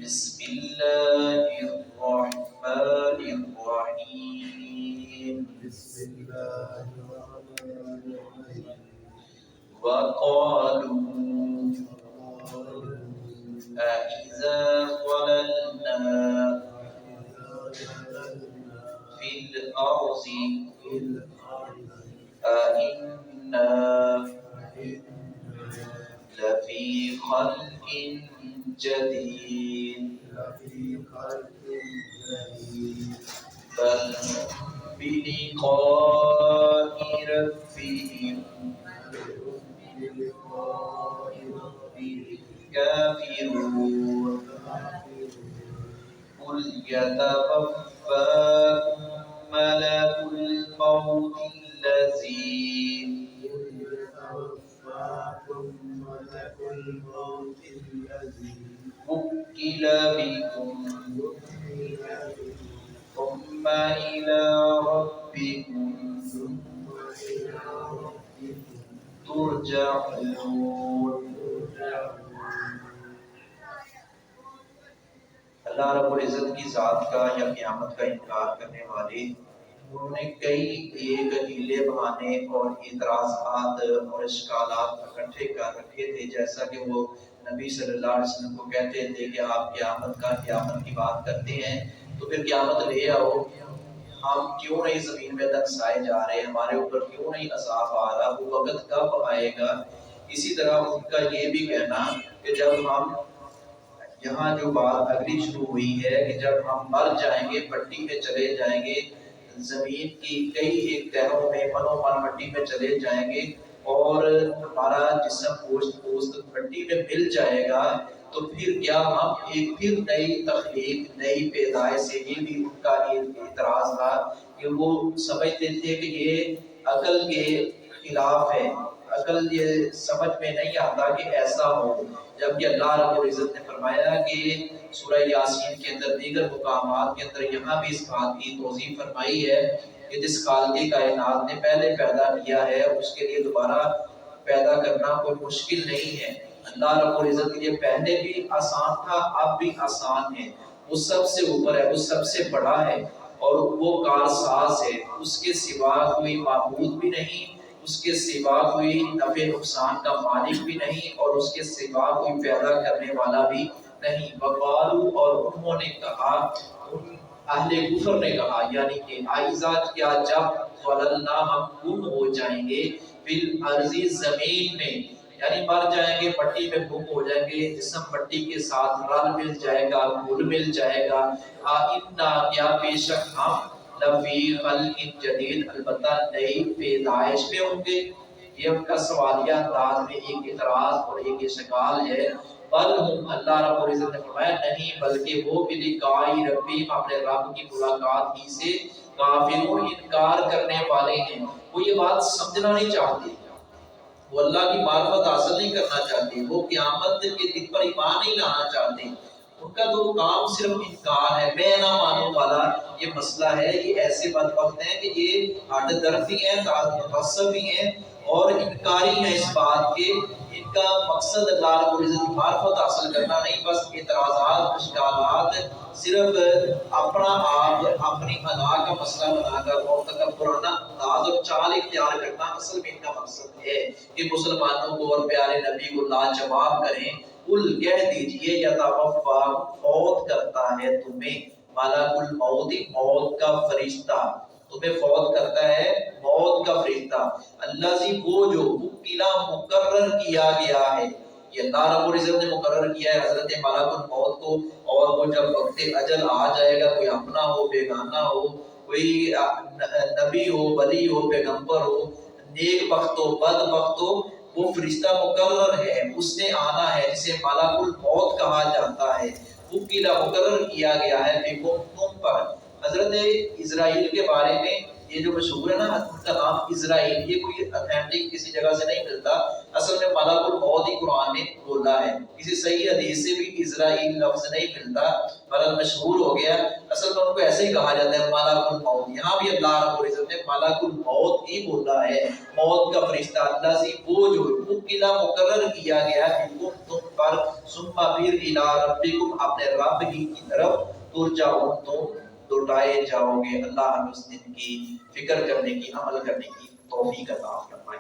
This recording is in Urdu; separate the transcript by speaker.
Speaker 1: بسم الله الرحمن الرحيم وقالوا أإذا ضللنا في الأرض أإنا لفي خلق جديد بل بلقاء ربهم كافرون قل يتوفاكم ملك الموت الذي وكل بكم ثم إلى ربكم ترجعون۔ اللہ رب العزت کی ذات کا یا قیامت کا انکار کرنے والے انہوں نے کئی ایک ہیلے بہانے اور اعتراضات اور اشکالات اکٹھے کر رکھے تھے، جیسا کہ وہ نبی صلی اللہ علیہ وسلم کو کہتے تھے کہ آپ قیامت کی بات کرتے ہیں تو پھر قیامت لے آؤ، ہم کیوں نہیں زمین میں دنسائے جا رہے، ہمارے اوپر کیوں نہیں عذاب آ رہا، وہ وقت کب آئے گا۔ اسی طرح ان کا یہ بھی کہنا کہ جب ہم یہاں جو بات اگلی شروع ہوئی ہے کہ جب ہم مر جائیں گے، مٹی میں چلے جائیں گے، زمین کی کئی ایک تہوں میں منو من مٹی میں چلے جائیں گے اور ہمارا جسم پوست مٹی میں مل جائے گا، تو پھر کیا ہم ایک پھر نئی تخلیق نئی پیدائش سے، یہ بھی ان کا اعتراض تھا کہ وہ سمجھتے تھے کہ یہ عقل کے خلاف ہے، عقل یہ سمجھ میں نہیں آتا کہ ایسا ہو، جبکہ اللہ رب العزت نے فرمایا کہ سورہ یاسین کے اندر دیگر مقامات کے اندر یہاں بھی اس بات کی توضیح فرمائی ہے کہ جس خالق کائنات نے پہلے پیدا کیا ہے اس کے لیے دوبارہ پیدا کرنا کوئی مشکل نہیں ہے۔ اللہ رب العزت کے لیے پہلے بھی آسان تھا، اب بھی آسان ہے، وہ سب سے اوپر ہے، وہ سب سے بڑا ہے اور وہ کارساز ہے، اس کے سوا کوئی معبود بھی نہیں، اس کے سوا کوئی نفع نقصان کا مالک بھی نہیں اور اس کے سوا کوئی پیدا کرنے والا بھی نہیں۔ وقالو اور انہوں نے کہا، ان اہل کفر نے کہا، یعنی کہ آئزہ کیا جب ضللنا ہم گم ہو جائیں گے فی الارض زمین میں، یعنی مر جائیں گے، مٹی میں گم ہو جائیں گے، جسم مٹی کے ساتھ رل مل جائے گا، گھل مل جائے گا، آئنا کیا بے شک ہم لفی خلق جدید البتہ نئی پیدائش میں ہوں گے۔ یہ ان کا سوالیہ انداز میں ایک اعتراض اور ایک اشکال ہے۔ بل ہم، اللہ رب العزت نے فرمایا نہیں، بلکہ وہ بلقائی ربی اپنے رب کی ملاقات ہی سے کافرون انکار کرنے والے ہیں، وہ یہ بات سمجھنا نہیں چاہتے، وہ اللہ کی معرفت حاصل نہیں کرنا چاہتے، وہ قیامت کے دن پر ایمان نہیں لانا چاہتے، ان کا تو کام صرف انکار ہے، میں نہ مانوں والا یہ مسئلہ ہے۔ یہ ایسے بدبخت ہیں کہ یہ ہٹ درد بھی ہیں، متعصب بھی ہیں اور انکاری ہیں اس بات کے، ان کا مقصد اللہ رب العزت کی معرفت حاصل کرنا نہیں، بس اعتراضات اشکالات صرف اپنا آپ اپنی انا کا مسئلہ بنا کر اور تکبرانہ انداز اور چال اختیار کرنا اصل میں ان کا مقصد ہے کہ مسلمانوں کو اور پیارے نبی کو لاجواب کریں۔ قل کہہ دیجئے یتوفا فوت کرتا ہے تمہیں ملک الموت موت کا فرشتہ، تمہیں فوت کرتا ہے موت کا فرشتہ، الذی وہ جو وکلا مقرر کیا گیا ہے، یہ اللہ رب العزت نے مقرر کیا ہے حضرت ملک الموت کو، اور وہ جب وقت اجل آ جائے گا، کوئی اپنا ہو بیگانہ ہو، کوئی نبی ہو ولی ہو پیغمبر ہو، نیک بخت ہو بد بخت ہو، وہ فرشتہ مقرر ہے، اس نے آنا ہے، جسے ملک الموت کہا جاتا ہے، وکیلا مقرر کیا گیا ہے بکم تم پر۔ حضرت اسرائیل کے بارے میں یہ جو مشہور ہے نا، ان کا نام اسرائیل، یہ کوئی اتھینٹک کسی جگہ سے نہیں ملتا، اصل میں ملک الموت ہی قرآن نے بولا ہے، کسی صحیح حدیث سے بھی اسرائیل لفظ نہیں ملتا، بلکہ مشہور ہو گیا، اصل میں ان کو ایسے ہی کہا جاتا ہے ملک الموت۔ یہاں بھی اللہ رب العزت نے ملک الموت ہی بولا ہے، موت کا فرشتہ، اللہ سے وہ جو وکیلا مقرر کیا گیا ہے تم پر پھر الی ربکم اپنے رب ہی کی طرف ترجعون تم لوٹائے جاؤ گے۔ اللہ ہمیں اس دن کی فکر کرنے کی، عمل کرنے کی توفیق عطا فرمائے۔